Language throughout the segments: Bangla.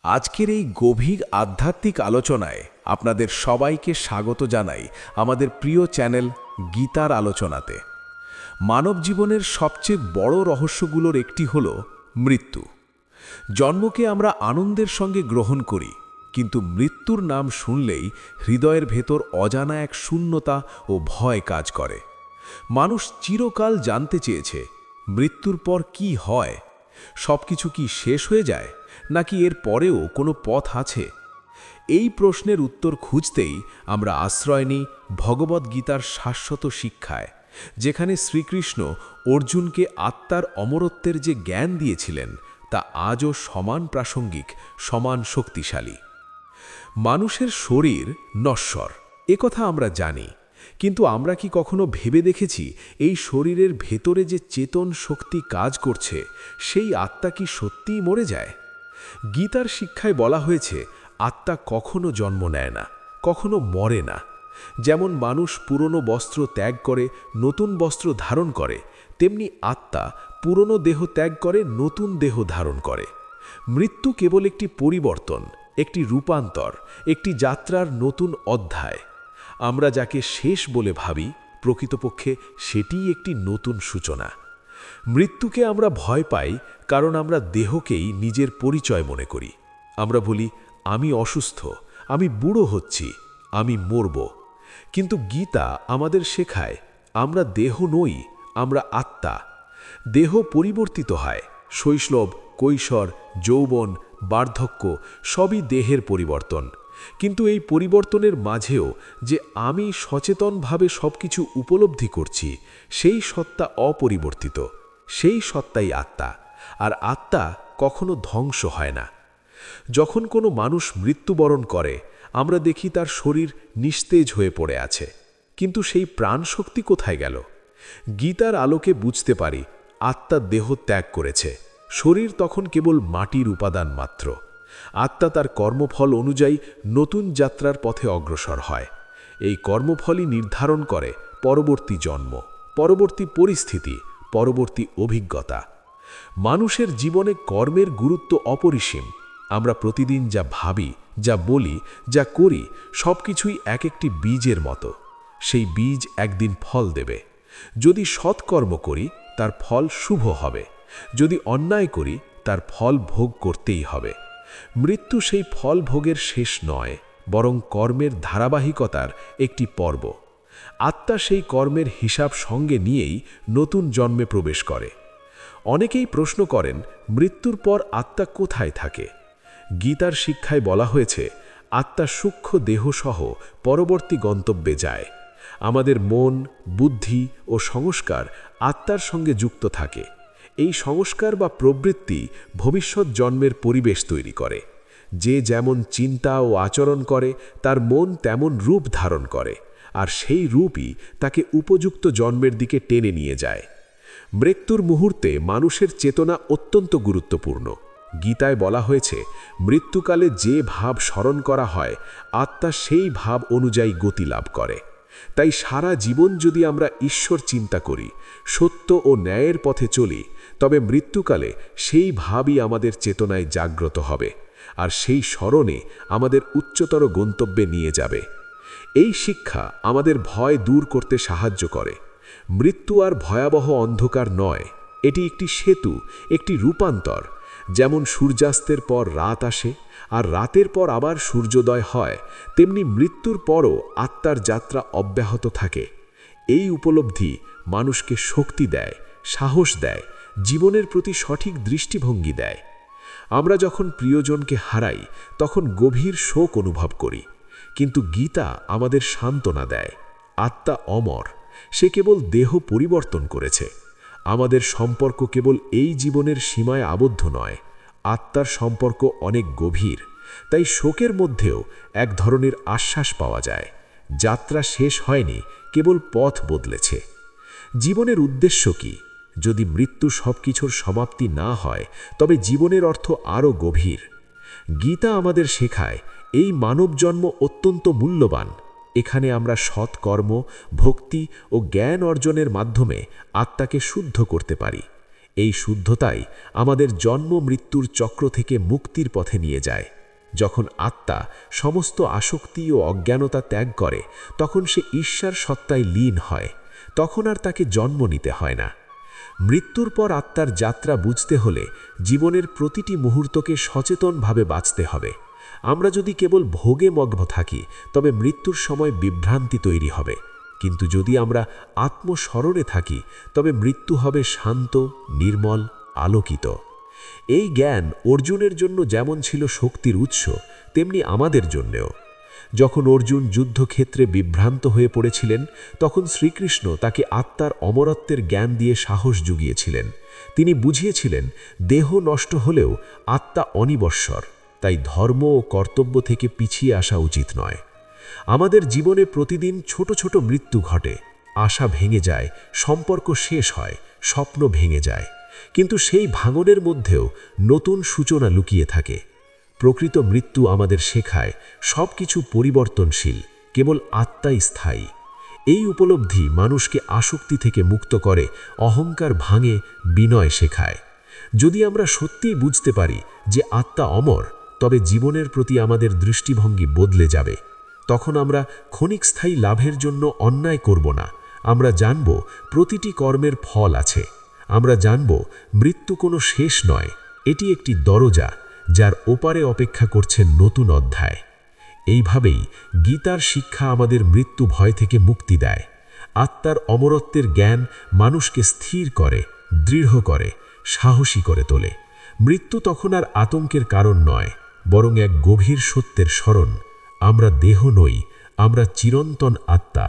আজকের এই গভীর আধ্যাত্মিক আলোচনায় আপনাদের সবাইকে স্বাগত জানাই আমাদের প্রিয় চ্যানেল গীতার আলোচনাতে। মানব জীবনের সবচেয়ে বড় রহস্যগুলোর একটি হল মৃত্যু। জন্মকে আমরা আনন্দের সঙ্গে গ্রহণ করি, কিন্তু মৃত্যুর নাম শুনলেই হৃদয়ের ভেতর অজানা এক শূন্যতা ও ভয় কাজ করে। মানুষ চিরকাল জানতে চেয়েছে, মৃত্যুর পর কি হয়? সবকিছু কি শেষ হয়ে যায়, নাকি এর পরেও কোনো পথ আছে? এই প্রশ্নের উত্তর খুঁজতেই আমরা আশ্রয় নিই ভগবদ্গীতার শাশ্বত শিক্ষায়, যেখানে শ্রীকৃষ্ণ অর্জুনকে আত্মার অমরত্বের যে জ্ঞান দিয়েছিলেন তা আজও সমান প্রাসঙ্গিক, সমান শক্তিশালী। মানুষের শরীর নশ্বর, একথা আমরা জানি, কিন্তু আমরা কি কখনো ভেবে দেখেছি এই শরীরের ভেতরে যে চেতন শক্তি কাজ করছে, সেই আত্মা কি সত্যিই মরে যায়? গীতার শিক্ষায় বলা হয়েছে, আত্মা কখনো জন্ম নেয় না, কখনো মরে না। যেমন মানুষ পুরনো বস্ত্র ত্যাগ করে নতুন বস্ত্র ধারণ করে, তেমনি আত্মা পুরনো দেহ ত্যাগ করে নতুন দেহ ধারণ করে। মৃত্যু কেবল একটি পরিবর্তন, একটি রূপান্তর, একটি যাত্রার নতুন অধ্যায়। আমরা যাকে শেষ বলে ভাবি, প্রকৃতপক্ষে সেটিই একটি নতুন সূচনা। মৃত্যুকে আমরা ভয় পাই কারণ আমরা দেহকেই নিজের পরিচয় মনে করি। আমরা বলি, আমি অসুস্থ, আমি বুড়ো হচ্ছি, আমি মরব। কিন্তু গীতা আমাদের শেখায়, আমরা দেহ নই, আমরা আত্মা। দেহ পরিবর্তিত হয়, শৈশব, কৈশোর, যৌবন, বার্ধক্য সবই দেহের পরিবর্তন। কিন্তু এই পরিবর্তনের মাঝেও যে আমি সচেতনভাবে সবকিছু উপলব্ধি করছি, সেই সত্তা অপরিবর্তিত, সেই সত্তাই আত্মা। আর আত্মা কখনো ধ্বংস হয় না। যখন কোনো মানুষ মৃত্যুবরণ করে, আমরা দেখি তার শরীর নিস্তেজ হয়ে পড়ে আছে, কিন্তু সেই প্রাণশক্তি কোথায় গেল? গীতার আলোকে বুঝতে পারি, আত্মা দেহ ত্যাগ করেছে, শরীর তখন কেবল মাটির উপাদান মাত্র। আত্মা তার কর্মফল অনুযায়ী নতুন যাত্রার পথে অগ্রসর হয়। এই কর্মফলই নির্ধারণ করে পরবর্তী জন্ম, পরবর্তী পরিস্থিতি, পরবর্তী অভিজ্ঞতা। মানুষের জীবনে কর্মের গুরুত্ব অপরিসীম। আমরা প্রতিদিন যা ভাবি, যা বলি, যা করি, সবকিছুই এক একটি বীজের মতো। সেই বীজ একদিন ফল দেবে। যদি সৎকর্ম করি, তার ফল শুভ হবে। যদি অন্যায় করি, তার ফল ভোগ করতেই হবে। মৃত্যু সেই ফল ভোগের শেষ নয়, বরং কর্মের ধারাবাহিকতার একটি পর্ব। আত্মা সেই কর্মের হিসাব সঙ্গে নিয়েই নতুন জন্মে প্রবেশ করে। অনেকেই প্রশ্ন করেন, মৃত্যুর পর আত্মা কোথায় থাকে? গীতার শিক্ষায় বলা হয়েছে, আত্মা সূক্ষ্ম দেহসহ পরবর্তী গন্তব্যে যায়। আমাদের মন, বুদ্ধি ও সংস্কার আত্মার সঙ্গে যুক্ত থাকে। এই সংস্কার বা প্রবৃত্তি ভবিষ্যৎ জন্মের পরিবেশ তৈরি করে। যে যেমন চিন্তা ও আচরণ করে, তার মন তেমন রূপ ধারণ করে, আর সেই রূপই তাকে উপযুক্ত জন্মের দিকে টেনে নিয়ে যায়। মৃত্যুর মুহূর্তে মানুষের চেতনা অত্যন্ত গুরুত্বপূর্ণ। গীতায় বলা হয়েছে, মৃত্যুকালে যে ভাব স্মরণ করা হয়, আত্মা সেই ভাব অনুযায়ী গতি লাভ করে। তাই সারা জীবন যদি আমরা ঈশ্বর চিন্তা করি, সত্য ও ন্যায়ের পথে চলি, তবে মৃত্যুকালে সেই ভাবই আমাদের চেতনায় জাগ্রত হবে, আর সেই স্মরণে আমাদের উচ্চতর গন্তব্যে নিয়ে যাবে। এই শিক্ষা আমাদের ভয় দূর করতে সাহায্য করে। মৃত্যু আর ভয়াবহ অন্ধকার নয়, এটি একটি সেতু, একটি রূপান্তর। যেমন সূর্যাস্তের পর রাত আসে আর রাতের পর আবার সূর্যোদয় হয়, তেমনি মৃত্যুর পরও আত্মার যাত্রা অব্যাহত থাকে। এই উপলব্ধি মানুষকে শক্তি দেয়, সাহস দেয়, জীবনের প্রতি সঠিক দৃষ্টিভঙ্গি দেয়। আমরা যখন প্রিয়জনকে হারাই, তখন গভীর শোক অনুভব করি, কিন্তু গীতা আমাদের সান্ত্বনা দেয়, আত্মা অমর, সে কেবল দেহ পরিবর্তন করেছে। আমাদের সম্পর্ক কেবল এই জীবনের সীমায় আবদ্ধ নয়, আত্মার সম্পর্ক অনেক গভীর। তাই শোকের মধ্যেও এক ধরনের আশ্বাস পাওয়া যায়, যাত্রা শেষ হয়নি, কেবল পথ বদলেছে। জীবনের উদ্দেশ্য কি? যদি মৃত্যু সবকিছুর সমাপ্তি না হয়, তবে জীবনের অর্থ আরও গভীর। গীতা আমাদের শেখায়, এই মানব জন্ম অত্যন্ত মূল্যবান। এখানে আমরা সৎকর্ম, ভক্তি ও জ্ঞান অর্জনের মাধ্যমে আত্মাকে শুদ্ধ করতে পারি। এই শুদ্ধতাই আমাদের জন্ম মৃত্যুর চক্র থেকে মুক্তির পথে নিয়ে যায়। যখন আত্মা সমস্ত আসক্তি ও অজ্ঞানতা ত্যাগ করে, তখন সে ঈশ্বর সত্তায় লীন হয়। তখন আর তাকে জন্ম নিতে হয় না। মৃত্যুর পর আত্মার যাত্রা বুঝতে হলে জীবনের প্রতিটি মুহূর্তকে সচেতনভাবে বাঁচতে হবে। আমরা যদি কেবল ভোগে মগ্ন থাকি, তবে মৃত্যুর সময় বিভ্রান্তি তৈরি হবে। কিন্তু যদি আমরা আত্মস্মরণে থাকি, তবে মৃত্যু হবে শান্ত, নির্মল, আলোকিত। এই জ্ঞান অর্জুনের জন্য যেমন ছিল শক্তির উৎস, তেমনি আমাদের জন্যেও। যখন অর্জুন যুদ্ধক্ষেত্রে বিভ্রান্ত হয়ে পড়েছিলেন, তখন শ্রীকৃষ্ণ তাকে আত্মার অমরত্বের জ্ঞান দিয়ে সাহস জুগিয়েছিলেন। তিনি বুঝিয়েছিলেন, দেহ নষ্ট হলেও আত্মা অনিবশ্বর, তাই ধর্ম ও কর্তব্য থেকে পিছিয়ে আসা উচিত নয়। আমাদের জীবনে প্রতিদিন ছোট ছোট মৃত্যু ঘটে। আশা ভেঙে যায়, সম্পর্ক শেষ হয়, স্বপ্ন ভেঙে যায়। কিন্তু সেই ভাঙনের মধ্যেও নতুন সূচনা লুকিয়ে থাকে। প্রকৃত মৃত্যু আমাদের শেখায় সব কিছু পরিবর্তনশীল, কেবল আত্মাই স্থায়ী। এই উপলব্ধি মানুষকে আসক্তি থেকে মুক্ত করে, অহংকার ভাঙে, বিনয় শেখায়। যদি আমরা সত্যিই বুঝতে পারি যে আত্মা অমর, তবে জীবনের প্রতি আমাদের দৃষ্টিভঙ্গি বদলে যাবে। তখন আমরা ক্ষণিকস্থায়ী লাভের জন্য অন্যায় করব না। আমরা জানব প্রতিটি কর্মের ফল আছে। আমরা জানব মৃত্যু কোনো শেষ নয়, এটি একটি দরজা, যার ওপারে অপেক্ষা করছে নতুন অধ্যায়। এইভাবেই গীতার শিক্ষা আমাদের মৃত্যু ভয় থেকে মুক্তি দেয়। আত্মার অমরত্বের জ্ঞান মানুষকে স্থির করে, দৃঢ় করে, সাহসী করে তোলে। মৃত্যু তখন আর আতঙ্কের কারণ নয়, বরং এক গভীর সত্যের স্মরণ। আমরা দেহ নই, আমরা চিরন্তন আত্মা।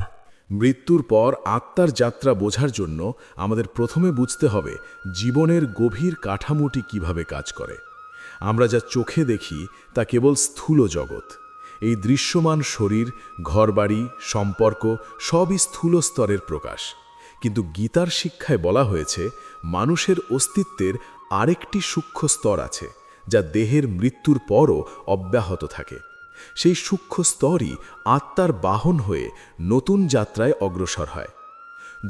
মৃত্যুর পর আত্মার যাত্রা বোঝার জন্য আমাদের প্রথমে বুঝতে হবে জীবনের গভীর কাঠামোটি কিভাবে কাজ করে। আমরা যা চোখে দেখি তা কেবল স্থূল জগৎ। এই দৃশ্যমান শরীর, ঘরবাড়ি, সম্পর্ক সবই স্থূল স্তরের প্রকাশ। কিন্তু গীতার শিক্ষায় বলা হয়েছে মানুষের অস্তিত্বের আরেকটি সূক্ষ্ম স্তর আছে, যা দেহের মৃত্যুর পরও অব্যাহত থাকে। সেই সূক্ষ্ম স্তরই আত্মার বাহন হয়ে নতুন যাত্রায় অগ্রসর হয়।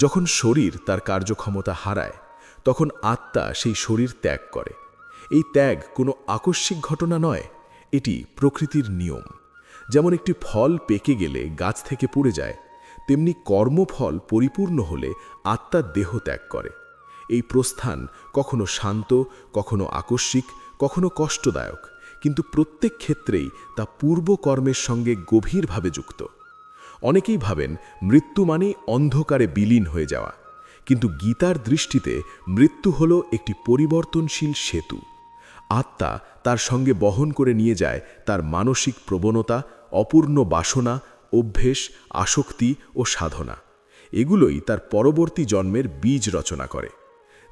যখন শরীর তার কার্যক্ষমতা হারায়, তখন আত্মা সেই শরীর ত্যাগ করে। এই ত্যাগ কোনো আকস্মিক ঘটনা নয়, এটি প্রকৃতির নিয়ম। যেমন একটি ফল পেকে গেলে গাছ থেকে পড়ে যায়, তেমনি কর্মফল পরিপূর্ণ হলে আত্মা দেহ ত্যাগ করে। এই প্রস্থান কখনো শান্ত, কখনো আকস্মিক, কখনো কষ্টদায়ক, কিন্তু প্রত্যেক ক্ষেত্রেই তা পূর্বকর্মের সঙ্গে গভীরভাবে যুক্ত। অনেকেই ভাবেন মৃত্যু মানেই অন্ধকারে বিলীন হয়ে যাওয়া, কিন্তু গীতার দৃষ্টিতে মৃত্যু হলো একটি পরিবর্তনশীল সেতু। আত্মা তার সঙ্গে বহন করে নিয়ে যায় তার মানসিক প্রবণতা, অপূর্ণ বাসনা, অভ্যেস, আসক্তি ও সাধনা। এগুলোই তার পরবর্তী জন্মের বীজ রচনা করে।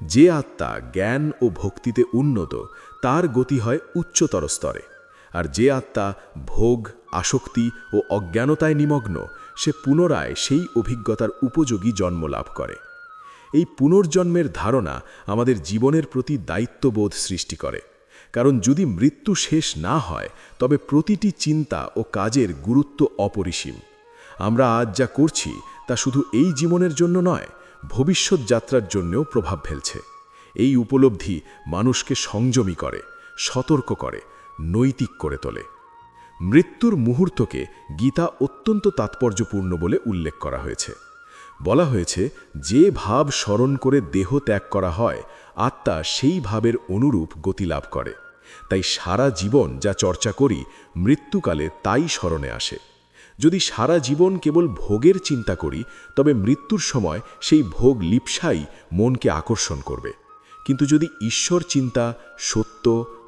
যে আত্মা জ্ঞান ও ভক্তিতে উন্নত, তার গতি হয় উচ্চতর স্তরে। আর যে আত্মা ভোগ, আসক্তি ও অজ্ঞানতায় নিমগ্ন, সে পুনরায় সেই অভিজ্ঞতার উপযোগী জন্ম লাভ করে। এই পুনর্জন্মের ধারণা আমাদের জীবনের প্রতি দায়িত্ববোধ সৃষ্টি করে। কারণ যদি মৃত্যু শেষ না হয়, তবে প্রতিটি চিন্তা ও কাজের গুরুত্ব অপরিসীম। আমরা আজ যা করছি তা শুধু এই জীবনের জন্য নয়, ভবিষ্যৎ যাত্রার জন্যও প্রভাব ফেলছে। এই উপলব্ধি মানুষকে সংযমী করে, সতর্ক করে, নৈতিক করে তোলে। মৃত্যুর মুহূর্তকে গীতা অত্যন্ত তাৎপর্যপূর্ণ বলে উল্লেখ করা হয়েছে। বলা হয়েছে, যে ভাব স্মরণ করে দেহ ত্যাগ করা হয়, আত্মা সেই ভাবের অনুরূপ গতি লাভ করে। তাই সারা জীবন যা চর্চা করি, মৃত্যুকালে তাই স্মরণে আসে। যদি সারা জীবন কেবল ভোগের চিন্তা করি, তবে মৃত্যুর সময় সেই ভোগ লিপ্সাই মনকে আকর্ষণ করবে। কিন্তু যদি ঈশ্বর চিন্তা, সত্য,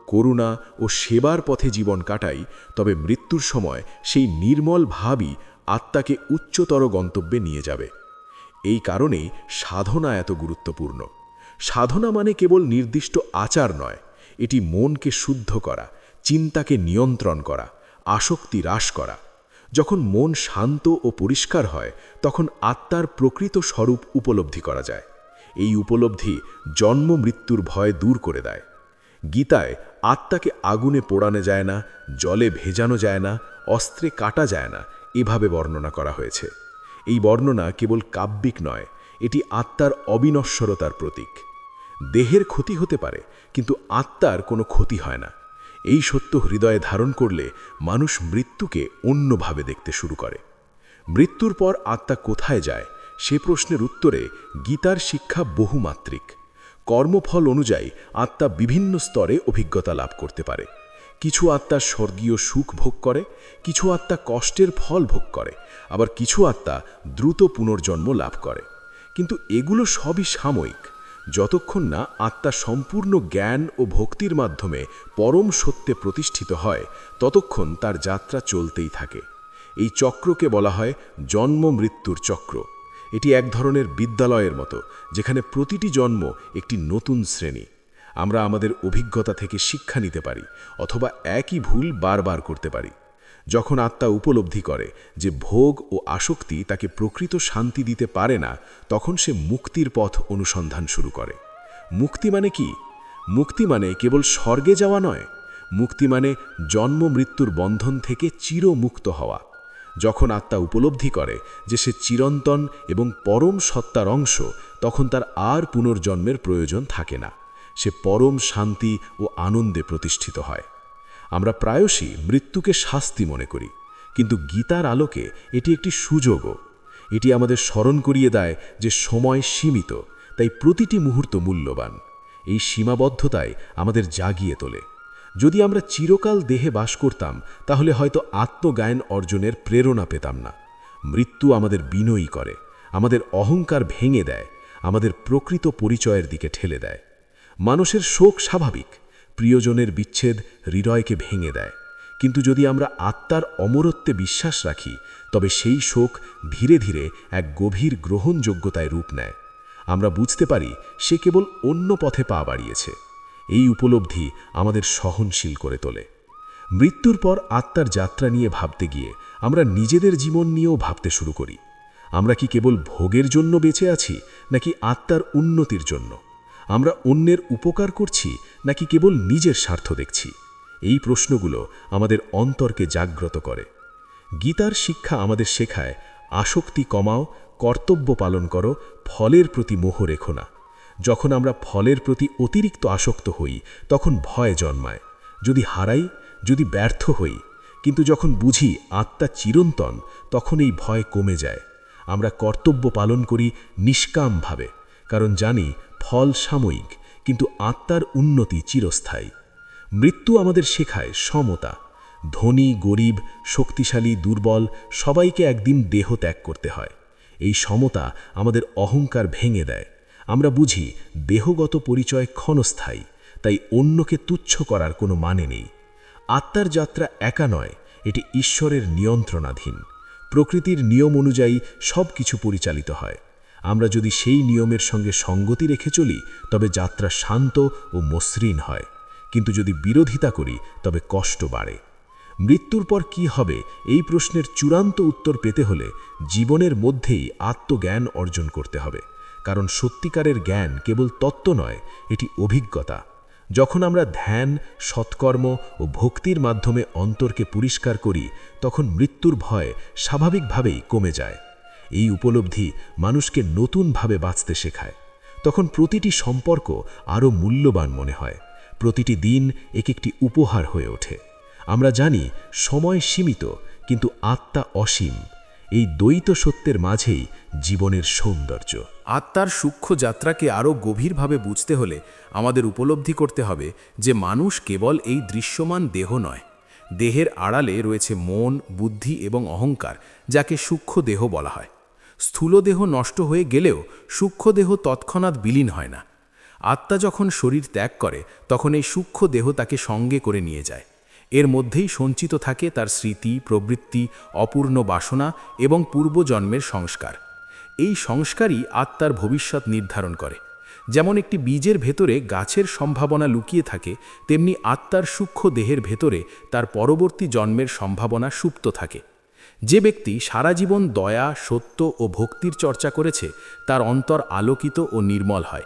করুণা ও সেবার পথে জীবন কাটাই, তবে মৃত্যুর সময় সেই নির্মল ভাবই আত্মাকে উচ্চতর গন্তব্যে নিয়ে যাবে। এই কারণেই সাধনা এত গুরুত্বপূর্ণ। সাধনা মানে কেবল নির্দিষ্ট আচার নয়, এটি মনকে শুদ্ধ করা, চিন্তাকে নিয়ন্ত্রণ করা, আসক্তি হ্রাস করা। যখন মন শান্ত ও পরিষ্কার হয়, তখন আত্মার প্রকৃত স্বরূপ উপলব্ধি করা যায়। এই উপলব্ধি জন্ম মৃত্যুর ভয় দূর করে দেয়। গীতায় আত্মাকে আগুনে পোড়ানো যায় না, জলে ভেজানো যায় না, অস্ত্রে কাটা যায় না, এভাবে বর্ণনা করা হয়েছে। এই বর্ণনা কেবল কাব্যিক নয়, এটি আত্মার অবিনশ্বরতার প্রতীক। দেহের ক্ষতি হতে পারে, কিন্তু আত্মার কোনো ক্ষতি হয় না। এই সত্য হৃদয়ে ধারণ করলে মানুষ মৃত্যুকে অন্যভাবে দেখতে শুরু করে। মৃত্যুর পর আত্মা কোথায় যায় সে প্রশ্নের উত্তরে গীতার শিক্ষা বহুমাত্রিক। কর্মফল অনুযায়ী আত্মা বিভিন্ন স্তরে অভিজ্ঞতা লাভ করতে পারে। কিছু আত্মা স্বর্গীয় সুখ ভোগ করে, কিছু আত্মা কষ্টের ফল ভোগ করে, আবার কিছু আত্মা দ্রুত পুনর্জন্ম লাভ করে। কিন্তু এগুলো সবই সাময়িক। যতক্ষণ না আত্মা সম্পূর্ণ জ্ঞান ও ভক্তির মাধ্যমে পরম সত্যে প্রতিষ্ঠিত হয়, ততক্ষণ তার যাত্রা চলতেই থাকে। এই চক্রকে বলা হয় জন্ম মৃত্যুর চক্র। এটি এক ধরনের বিদ্যালয়ের মতো, যেখানে প্রতিটি জন্ম একটি নতুন শ্রেণী। আমরা আমাদের অভিজ্ঞতা থেকে শিক্ষা নিতে পারি, অথবা একই ভুল বারবার করতে পারি। যখন আত্মা উপলব্ধি করে যে ভোগ ও আসক্তি তাকে প্রকৃত শান্তি দিতে পারে না, তখন সে মুক্তির পথ অনুসন্ধান শুরু করে। মুক্তি মানে কি? মুক্তি মানে কেবল স্বর্গে যাওয়া নয়। মুক্তি মানে জন্ম মৃত্যুর বন্ধন থেকে চিরমুক্ত হওয়া। যখন আত্মা উপলব্ধি করে যে সে চিরন্তন এবং পরম সত্তার অংশ, তখন তার আর পুনর্জন্মের প্রয়োজন থাকে না। সে পরম শান্তি ও আনন্দে প্রতিষ্ঠিত হয়। আমরা প্রায়শই মৃত্যুকে শাস্তি মনে করি, কিন্তু গীতার আলোকে এটি একটি সুযোগও। এটি আমাদের স্মরণ করিয়ে দেয় যে সময় সীমিত, তাই প্রতিটি মুহূর্ত মূল্যবান। এই সীমাবদ্ধতায় আমাদের জাগিয়ে তোলে। যদি আমরা চিরকাল দেহে বাস করতাম, তাহলে হয়তো আত্মজ্ঞান অর্জনের প্রেরণা পেতাম না। মৃত্যু আমাদের বিনয়ী করে, আমাদের অহংকার ভেঙে দেয়, আমাদের প্রকৃত পরিচয়ের দিকে ঠেলে দেয়। মানুষের শোক স্বাভাবিক, প্রিয়জনের বিচ্ছেদ হৃদয়কে ভেঙে দেয়। কিন্তু যদি আমরা আত্মার অমরত্বে বিশ্বাস রাখি, তবে সেই শোক ধীরে ধীরে এক গভীর গ্রহণযোগ্যতায় রূপ নেয়। আমরা বুঝতে পারি সে কেবল অন্য পথে পা বাড়িয়েছে। এই উপলব্ধি আমাদের সহনশীল করে তোলে। মৃত্যুর পর আত্মার যাত্রা নিয়ে ভাবতে গিয়ে আমরা নিজেদের জীবন নিয়েও ভাবতে শুরু করি। আমরা কি কেবল ভোগের জন্য বেঁচে আছি, নাকি আত্মার উন্নতির জন্য? আমরা অন্যের উপকার করছি, নাকি কেবল নিজের স্বার্থ দেখছি? এই প্রশ্নগুলো আমাদের অন্তরকে জাগ্রত করে। গীতার শিক্ষা আমাদের শেখায়, আসক্তি কমাও, কর্তব্য পালন করো, ফলের প্রতি মোহ রেখো না। যখন আমরা ফলের প্রতি অতিরিক্ত আসক্ত হই, তখন ভয় জন্মায়। যদি হারাই, যদি ব্যর্থ হই। কিন্তু যখন বুঝি আত্মা চিরন্তন, তখন এই ভয় কমে যায়। আমরা কর্তব্য পালন করি নিষ্কামভাবে, কারণ জানি ফল সাময়িক, কিন্তু আত্মার উন্নতি চিরস্থায়ী। মৃত্যু আমাদের শেখায় সমতা। ধনী গরিব, শক্তিশালী দুর্বল, সবাইকে একদিন দেহ ত্যাগ করতে হয়। এই সমতা আমাদের অহংকার ভেঙে দেয়। আমরা বুঝি দেহগত পরিচয় ক্ষণস্থায়ী, তাই অন্যকে তুচ্ছ করার কোনো মানে নেই। আত্মার যাত্রা একা নয়, এটি ঈশ্বরের নিয়ন্ত্রণাধীন। প্রকৃতির নিয়ম অনুযায়ী সব কিছু পরিচালিত হয়। আমরা যদি সেই নিয়মের সঙ্গে সঙ্গতি রেখে চলি, তবে যাত্রা শান্ত ও মসৃণ হয়। কিন্তু যদি বিরোধিতা করি, তবে কষ্ট বাড়ে। মৃত্যুর পর কি হবে, এই প্রশ্নের চূড়ান্ত উত্তর পেতে হলে জীবনের মধ্যেই আত্মজ্ঞান অর্জন করতে হবে। কারণ সত্যিকারের জ্ঞান কেবল তত্ত্ব নয়, এটি অভিজ্ঞতা। যখন আমরা ধ্যান, সৎকর্ম ও ভক্তির মাধ্যমে অন্তরকে পরিষ্কার করি, তখন মৃত্যুর ভয় স্বাভাবিকভাবেই কমে যায়। এই উপলব্ধি মানুষকে নতুনভাবে বাঁচতে শেখায়। তখন প্রতিটি সম্পর্ক আরও মূল্যবান মনে হয়। প্রতিটি দিন এক একটি উপহার হয়ে ওঠে। আমরা জানি সময় সীমিত, কিন্তু আত্মা অসীম। এই দ্বৈত সত্যের মাঝেই জীবনের সৌন্দর্য। আত্মার সূক্ষ্ম যাত্রাকে আরও গভীরভাবে বুঝতে হলে আমাদের উপলব্ধি করতে হবে যে মানুষ কেবল এই দৃশ্যমান দেহ নয়। দেহের আড়ালে রয়েছে মন, বুদ্ধি এবং অহংকার, যাকে সূক্ষ্ম দেহ বলা হয়। স্থূল দেহ নষ্ট হয়ে গেলেও সূক্ষ্ম দেহ তৎক্ষণাৎ বিলীন হয় না। আত্মা যখন শরীর ত্যাগ করে, তখন এই সূক্ষ্ম দেহ তাকে সঙ্গে করে নিয়ে যায়। এর মধ্যেই সঞ্চিত থাকে তার স্মৃতি, প্রবৃত্তি, অপূর্ণ বাসনা এবং পূর্বজন্মের সংস্কার। এই সংস্কারই আত্মার ভবিষ্যৎ নির্ধারণ করে। যেমন একটি বীজের ভেতরে গাছের সম্ভাবনা লুকিয়ে থাকে, তেমনি আত্মার সূক্ষ্ম দেহের ভেতরে তার পরবর্তী জন্মের সম্ভাবনা সুপ্ত থাকে। যে ব্যক্তি সারা জীবন দয়া, সত্য ও ভক্তির চর্চা করেছে, তার অন্তর আলোকিত ও নির্মল হয়।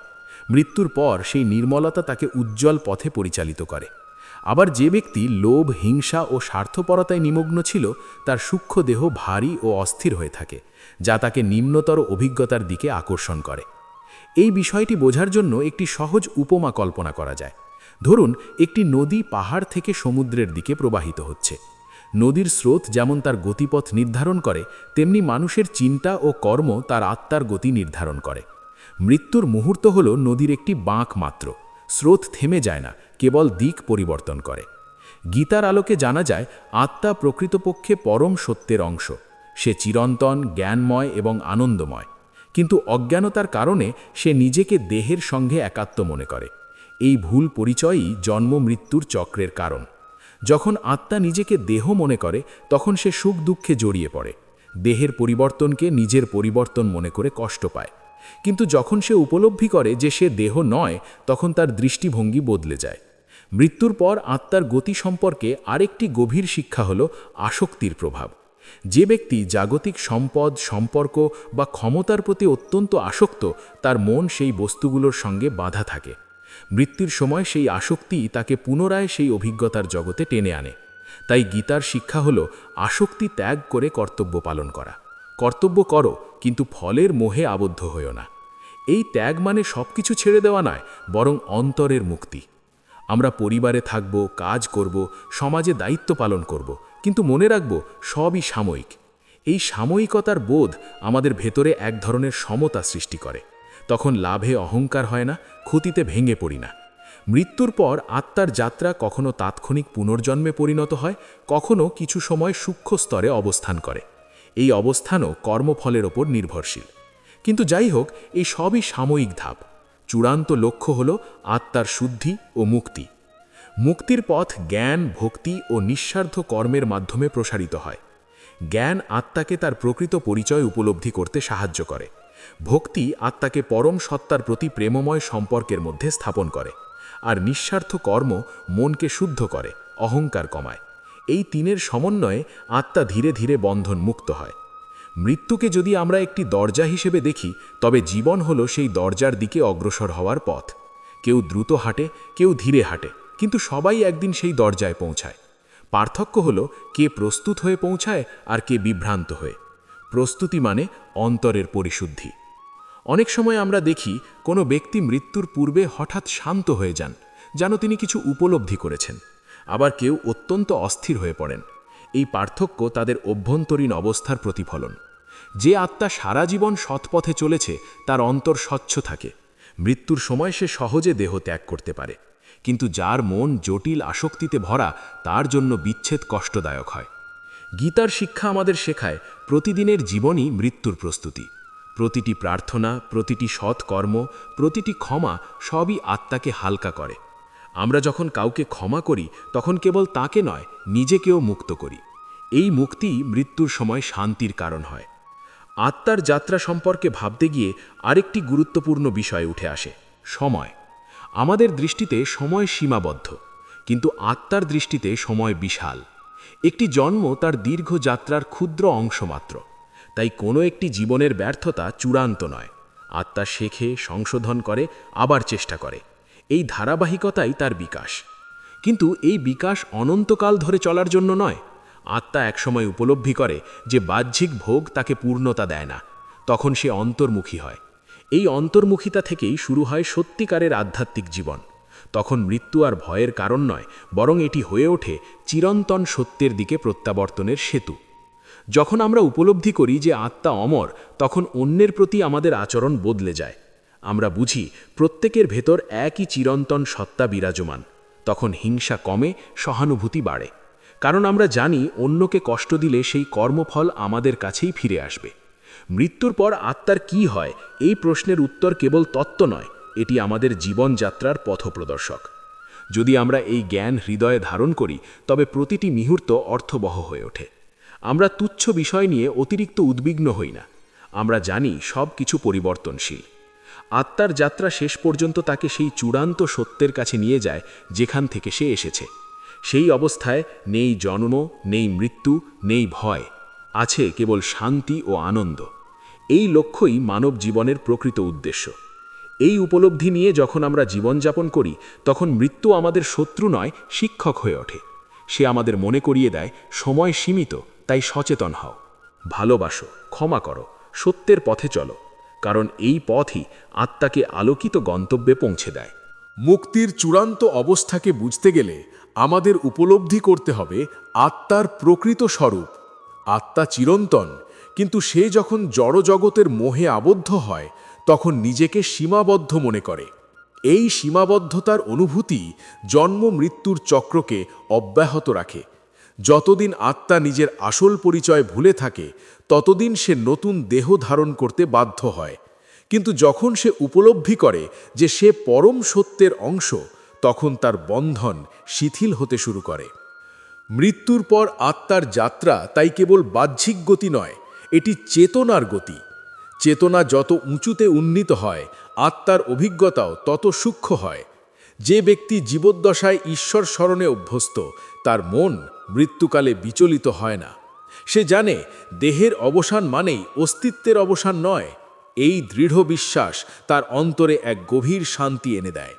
মৃত্যুর পর সেই নির্মলতা তাকে উজ্জ্বল পথে পরিচালিত করে। আবার যে ব্যক্তি লোভ, হিংসা ও স্বার্থপরতায় নিমগ্ন ছিল, তার সূক্ষ্ম দেহ ভারী ও অস্থির হয়ে থাকে, যা তাকে নিম্নতর অভিজ্ঞতার দিকে আকর্ষণ করে। এই বিষয়টি বোঝার জন্য একটি সহজ উপমা কল্পনা করা যায়। ধরুন, একটি নদী পাহাড় থেকে সমুদ্রের দিকে প্রবাহিত হচ্ছে। নদীর স্রোত যেমন তার গতিপথ নির্ধারণ করে, তেমনি মানুষের চিন্তা ও কর্ম তার আত্মার গতি নির্ধারণ করে। মৃত্যুর মুহূর্ত হল নদীর একটি বাঁক মাত্র। স্রোত থেমে যায় না, কেবল দিক পরিবর্তন করে। গীতার আলোকে জানা যায়, আত্মা প্রকৃতপক্ষে পরম সত্যের অংশ। সে চিরন্তন, জ্ঞানময় এবং আনন্দময়। কিন্তু অজ্ঞানতার কারণে সে নিজেকে দেহের সঙ্গে একাত্ম মনে করে। এই ভুল পরিচয়ই জন্ম মৃত্যুর চক্রের কারণ। যখন আত্মা নিজেকে দেহ মনে করে, তখন সে সুখ দুঃখে জড়িয়ে পড়ে। দেহের পরিবর্তনকে নিজের পরিবর্তন মনে করে কষ্ট পায়। কিন্তু যখন সে উপলব্ধি করে যে সে দেহ নয়, তখন তার দৃষ্টিভঙ্গি বদলে যায়। মৃত্যুর পর আত্মার গতি সম্পর্কে আরেকটি গভীর শিক্ষা হল আসক্তির প্রভাব। যে ব্যক্তি জাগতিক সম্পদ, সম্পর্ক বা ক্ষমতার প্রতি অত্যন্ত আসক্ত, তার মন সেই বস্তুগুলোর সঙ্গে বাঁধা থাকে। মৃত্যুর সময় সেই আসক্তি তাকে পুনরায় সেই অভিজ্ঞতার জগতে টেনে আনে। তাই গীতার শিক্ষা হল আসক্তি ত্যাগ করে কর্তব্য পালন করা। কর্তব্য করো, কিন্তু ফলের মোহে আবদ্ধ হইও না। এই ত্যাগ মানে সবকিছু ছেড়ে দেওয়া নয়, বরং অন্তরের মুক্তি। আমরা পরিবারে থাকব, কাজ করব, সমাজে দায়িত্ব পালন করব, কিন্তু মনে রাখব সবই সাময়িক। এই সাময়িকতার বোধ আমাদের ভেতরে এক ধরনের সমতা সৃষ্টি করে। তখন লাভে অহংকার হয় না, ক্ষতিতে ভেঙে পড়ি না। মৃত্যুর পর আত্মার যাত্রা কখনো তাৎক্ষণিক পুনর্জন্মে পরিণত হয়, কখনো কিছু সময় সূক্ষ্ম স্তরে অবস্থান করে। এই অবস্থানও কর্মফলের ওপর নির্ভরশীল। কিন্তু যাই হোক, এই সবই সাময়িক ধাপ। চূড়ান্ত লক্ষ্য হল আত্মার শুদ্ধি ও মুক্তি। মুক্তির পথ জ্ঞান, ভক্তি ও নিঃস্বার্থ কর্মের মাধ্যমে প্রসারিত হয়। জ্ঞান আত্মাকে তার প্রকৃত পরিচয় উপলব্ধি করতে সাহায্য করে। ভক্তি আত্মাকে পরম সত্তার প্রতি প্রেমময় সম্পর্কের মধ্যে স্থাপন করে। আর নিঃস্বার্থ কর্ম মনকে শুদ্ধ করে, অহংকার কমায়। এই তিনের সমন্বয়ে আত্মা ধীরে ধীরে বন্ধন মুক্ত হয়। মৃত্যুকে যদি আমরা একটি দরজা হিসেবে দেখি, তবে জীবন হলো সেই দরজার দিকে অগ্রসর হওয়ার পথ। কেউ দ্রুত হাঁটে, কেউ ধীরে হাঁটে, কিন্তু সবাই একদিন সেই দরজায় পৌঁছায়। পার্থক্য হলো কে প্রস্তুত হয়ে পৌঁছায় আর কে বিভ্রান্ত হয়ে। প্রস্তুতি মানে অন্তরের পরিশুদ্ধি। অনেক সময় আমরা দেখি কোনো ব্যক্তি মৃত্যুর পূর্বে হঠাৎ শান্ত হয়ে যান, যেন তিনি কিছু উপলব্ধি করেছেন। আবার কেউ অত্যন্ত অস্থির হয়ে পড়েন। এই পার্থক্য তাদের অভ্যন্তরীণ অবস্থার প্রতিফলন। যে আত্মা সারা জীবন সৎপথে চলেছে, তার অন্তর স্বচ্ছ থাকে। মৃত্যুর সময় সে সহজে দেহ ত্যাগ করতে পারে। কিন্তু যার মন জটিল আসক্তিতে ভরা, তার জন্য বিচ্ছেদ কষ্টদায়ক হয়। গীতার শিক্ষা আমাদের শেখায় প্রতিদিনের জীবনই মৃত্যুর প্রস্তুতি। প্রতিটি প্রার্থনা, প্রতিটি সৎ কর্ম, প্রতিটি ক্ষমা সবই আত্মাকে হালকা করে। আমরা যখন কাউকে ক্ষমা করি, তখন কেবল তাকে নয়, নিজেকেও মুক্ত করি। এই মুক্তিই মৃত্যুর সময় শান্তির কারণ হয়। আত্মার যাত্রা সম্পর্কে ভাবতে গিয়ে আরেকটি গুরুত্বপূর্ণ বিষয় উঠে আসে, সময়। আমাদের দৃষ্টিতে সময় সীমাবদ্ধ, কিন্তু আত্মার দৃষ্টিতে সময় বিশাল। একটি জন্ম তার দীর্ঘ যাত্রার ক্ষুদ্র অংশ মাত্র। তাই কোনো একটি জীবনের ব্যর্থতা চূড়ান্ত নয়। আত্মা শেখে, সংশোধন করে, আবার চেষ্টা করে। এই ধারাবাহিকতাই তার বিকাশ। কিন্তু এই বিকাশ অনন্তকাল ধরে চলার জন্য নয়। আত্মা একসময় উপলব্ধি করে যে বাহ্যিক ভোগ তাকে পূর্ণতা দেয় না। তখন সে অন্তর্মুখী হয়। এই অন্তর্মুখিতা থেকেই শুরু হয় সত্যিকারের আধ্যাত্মিক জীবন। তখন মৃত্যু আর ভয়ের কারণ নয়, বরং এটি হয়ে ওঠে চিরন্তন সত্যের দিকে প্রত্যাবর্তনের সেতু। যখন আমরা উপলব্ধি করি যে আত্মা অমর, তখন অন্যের প্রতি আমাদের আচরণ বদলে যায়। আমরা বুঝি প্রত্যেকের ভেতর একই চিরন্তন সত্তা বিরাজমান। তখন হিংসা কমে, সহানুভূতি বাড়ে। কারণ আমরা জানি অন্যকে কষ্ট দিলে সেই কর্মফল আমাদের কাছেই ফিরে আসবে। মৃত্যুর পর আত্মার কি হয়, এই প্রশ্নের উত্তর কেবল তত্ত্ব নয়, এটি আমাদের জীবনযাত্রার পথপ্রদর্শক। যদি আমরা এই জ্ঞান হৃদয়ে ধারণ করি, তবে প্রতিটি মুহূর্ত অর্থবহ হয়ে ওঠে। আমরা তুচ্ছ বিষয় নিয়ে অতিরিক্ত উদ্বিগ্ন হই না। আমরা জানি সব কিছু পরিবর্তনশীল। আত্মার যাত্রা শেষ পর্যন্ত তাকে সেই চূড়ান্ত সত্যের কাছে নিয়ে যায় যেখান থেকে সে এসেছে। সেই অবস্থায় নেই জন্ম, নেই মৃত্যু, নেই ভয়। আছে কেবল শান্তি ও আনন্দ। এই লক্ষ্যই মানব জীবনের প্রকৃত উদ্দেশ্য। এই উপলব্ধি নিয়ে যখন আমরা জীবনযাপন করি, তখন মৃত্যু আমাদের শত্রু নয়, শিক্ষক হয়ে ওঠে। সে আমাদের মনে করিয়ে দেয় সময় সীমিত, তাই সচেতন হও। ভালোবাসো, ক্ষমা করো, সত্যের পথে চলো। কারণ এই পথই আত্মাকে আলোকিত গন্তব্যে পৌঁছে দেয়। মুক্তির চূড়ান্ত অবস্থাকে বুঝতে গেলে আমাদের উপলব্ধি করতে হবে আত্মার প্রকৃত স্বরূপ। আত্মা চিরন্তন, কিন্তু সে যখন জড়জগতের মোহে আবদ্ধ হয় তখন নিজেকে সীমাবদ্ধ মনে করে। এই সীমাবদ্ধতার অনুভূতি জন্ম মৃত্যুর চক্রকে অব্যাহত রাখে। যতদিন আত্মা নিজের আসল পরিচয় ভুলে থাকে ততদিন সে নতুন দেহ ধারণ করতে বাধ্য হয়। কিন্তু যখন সে উপলব্ধি করে যে সে পরম সত্যের অংশ, তখন তার বন্ধন শিথিল হতে শুরু করে। মৃত্যুর পর আত্মার যাত্রা তাই কেবল বাহ্যিক গতি নয়, এটি চেতনার গতি। চেতনা যত উঁচুতে উন্নীত হয়, আত্মার অভিজ্ঞতাও তত সূক্ষ্ম হয়। যে ব্যক্তি জীবদ্দশায় ঈশ্বর স্মরণে অভ্যস্ত, তার মন মৃত্যুকালে বিচলিত হয় না। সে জানে দেহের অবসান মানেই অস্তিত্বের অবসান নয়। এই দৃঢ় বিশ্বাস তার অন্তরে এক গভীর শান্তি এনে দেয়।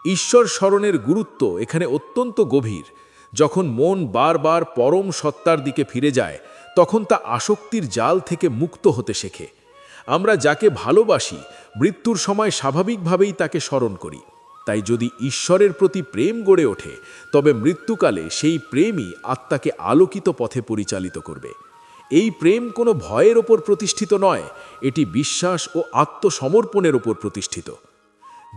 ঈশ্বর স্মরণের গুরুত্ব এখানে অত্যন্ত গভীর। যখন মন বারবার পরম সত্তার দিকে ফিরে যায়, তখন তা আসক্তির জাল থেকে মুক্ত হতে শেখে। আমরা যাকে ভালোবাসি, মৃত্যুর সময় স্বাভাবিকভাবেই তাকে স্মরণ করি। তাই যদি ঈশ্বরের প্রতি প্রেম গড়ে ওঠে, তবে মৃত্যুকালে সেই প্রেমই আত্মাকে আলোকিত পথে পরিচালিত করবে। এই প্রেম কোনো ভয়ের ওপর প্রতিষ্ঠিত নয়, এটি বিশ্বাস ও আত্মসমর্পণের ওপর প্রতিষ্ঠিত।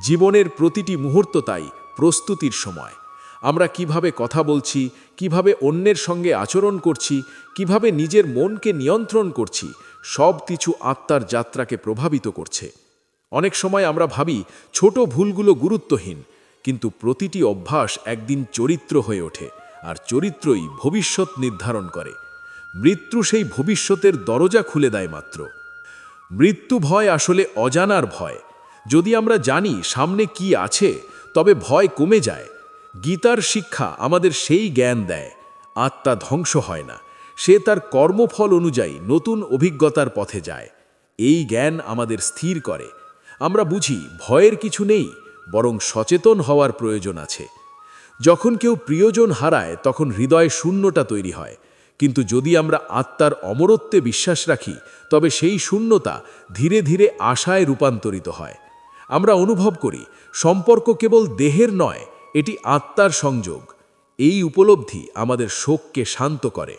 জীবনের প্রতিটি মুহূর্ত তাই প্রস্তুতির সময়। আমরা কিভাবে কথা বলছি, কিভাবে অন্যের সঙ্গে আচরণ করছি, কিভাবে নিজের মনকে নিয়ন্ত্রণ করছি, সব কিছু আত্মার যাত্রাকে প্রভাবিত করছে। অনেক সময় আমরা ভাবি ছোট ভুলগুলো গুরুত্বহীন, কিন্তু প্রতিটি অভ্যাস একদিন চরিত্র হয়ে ওঠে, আর চরিত্রই ভবিষ্যৎ নির্ধারণ করে। মৃত্যু সেই ভবিষ্যতের দরজা খুলে দেয় মাত্র। মৃত্যু ভয় আসলে অজানার ভয়। যদি আমরা জানি সামনে কি আছে, তবে ভয় কমে যায়। গীতার শিক্ষা আমাদের সেই জ্ঞান দেয়, আত্মা ধ্বংস হয় না, সে তার কর্মফল অনুযায়ী নতুন অভিজ্ঞতার পথে যায়। এই জ্ঞান আমাদের স্থির করে। আমরা বুঝি ভয়ের কিছু নেই, বরং সচেতন হওয়ার প্রয়োজন আছে। যখন কেউ প্রিয়জন হারায়, তখন হৃদয়ে শূন্যতা তৈরি হয়। কিন্তু যদি আমরা আত্মার অমরত্বে বিশ্বাস রাখি, তবে সেই শূন্যতা ধীরে ধীরে আশায় রূপান্তরিত হয়। আমরা অনুভব করি সম্পর্ক কেবল দেহের নয়, এটি আত্মার সংযোগ। এই উপলব্ধি আমাদের শোককে শান্ত করে।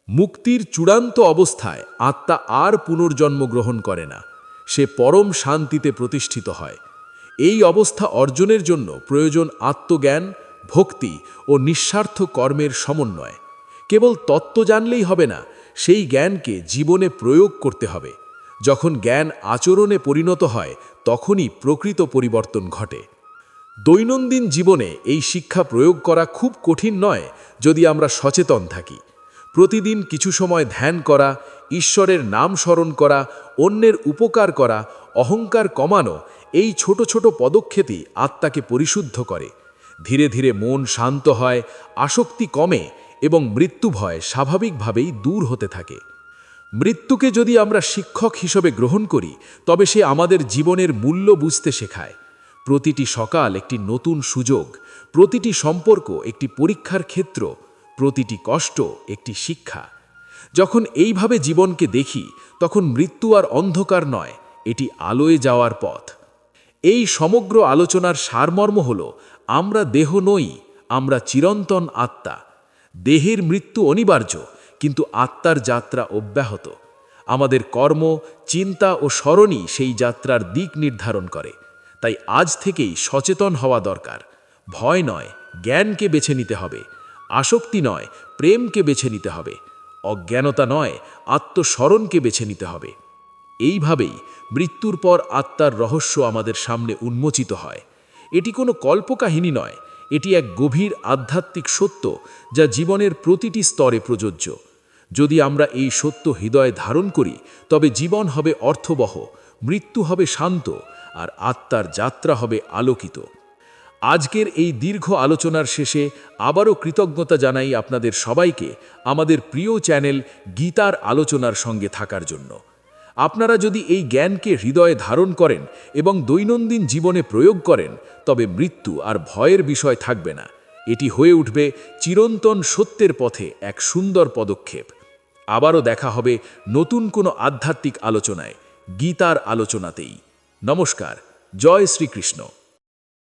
মুক্তির চূড়ান্ত অবস্থায় আত্মা আর পুনর্জন্ম গ্রহণ করে না, সে পরম শান্তিতে প্রতিষ্ঠিত হয়। এই অবস্থা অর্জনের জন্য প্রয়োজন আত্মজ্ঞান, ভক্তি ও নিঃস্বার্থ কর্মের সমন্বয়। কেবল তত্ত্ব জানলেই হবে না, সেই জ্ঞানকে জীবনে প্রয়োগ করতে হবে। যখন জ্ঞান আচরণে পরিণত হয়, তখনই প্রকৃত পরিবর্তন ঘটে। দৈনন্দিন জীবনে এই শিক্ষা প্রয়োগ করা খুব কঠিন নয়, যদি আমরা সচেতন থাকি। প্রতিদিন কিছু সময় ধ্যান করা, ঈশ্বরের নাম স্মরণ করা, অন্যের উপকার করা, অহংকার কমানো, এই ছোট ছোট পদক্ষেপই আত্মাকে পরিশুদ্ধ করে। ধীরে ধীরে মন শান্ত হয়, আসক্তি কমে এবং মৃত্যু ভয় স্বাভাবিকভাবেই দূর হতে থাকে। মৃত্যুকে যদি আমরা শিক্ষক হিসেবে গ্রহণ করি, তবে সে আমাদের জীবনের মূল্য বুঝতে শেখায়। প্রতিটি সকাল একটি নতুন সুযোগ, প্রতিটি সম্পর্ক একটি পরীক্ষার ক্ষেত্র, প্রতিটি কষ্ট একটি শিক্ষা। যখন এইভাবে জীবনকে দেখি, তখন মৃত্যু আর অন্ধকার নয়, এটি আলোয় যাওয়ার পথ। এই সমগ্র আলোচনার সারমর্ম হল, আমরা দেহ নই, আমরা চিরন্তন আত্মা। দেহের মৃত্যু অনিবার্য, কিন্তু আত্মার যাত্রা অব্যাহত। আমাদের কর্ম, চিন্তা ও স্মরণই সেই যাত্রার দিক নির্ধারণ করে। তাই আজ থেকেই সচেতন হওয়া দরকার। ভয় নয়, জ্ঞানকে বেছে নিতে হবে। আসক্তি নয়, প্রেমকে বেছে নিতে হবে। অজ্ঞানতা নয়, আত্মস্মরণকে বেছে নিতে হবে। এইভাবেই মৃত্যুর পর আত্মার রহস্য আমাদের সামনে উন্মোচিত হয়। এটি কোনো কল্পকাহিনী নয়, এটি এক গভীর আধ্যাত্মিক সত্য, যা জীবনের প্রতিটি স্তরে প্রযোজ্য। যদি আমরা এই সত্য হৃদয়ে ধারণ করি, তবে জীবন হবে অর্থবহ, মৃত্যু হবে শান্ত, আর আত্মার যাত্রা হবে আলোকিত। আজকের এই দীর্ঘ আলোচনার শেষে আবারও কৃতজ্ঞতা জানাই আপনাদের সবাইকে আমাদের প্রিয় চ্যানেল গীতার আলোচনার সঙ্গে থাকার জন্য। আপনারা যদি এই জ্ঞানকে হৃদয়ে ধারণ করেন এবং দৈনন্দিন জীবনে প্রয়োগ করেন, তবে মৃত্যু আর ভয়ের বিষয় থাকবে না। এটি হয়ে উঠবে চিরন্তন সত্যের পথে এক সুন্দর পদক্ষেপ। আবারও দেখা হবে নতুন কোনো আধ্যাত্মিক আলোচনায়। গীতার আলোচনাতেই। নমস্কার, জয় শ্রীকৃষ্ণ।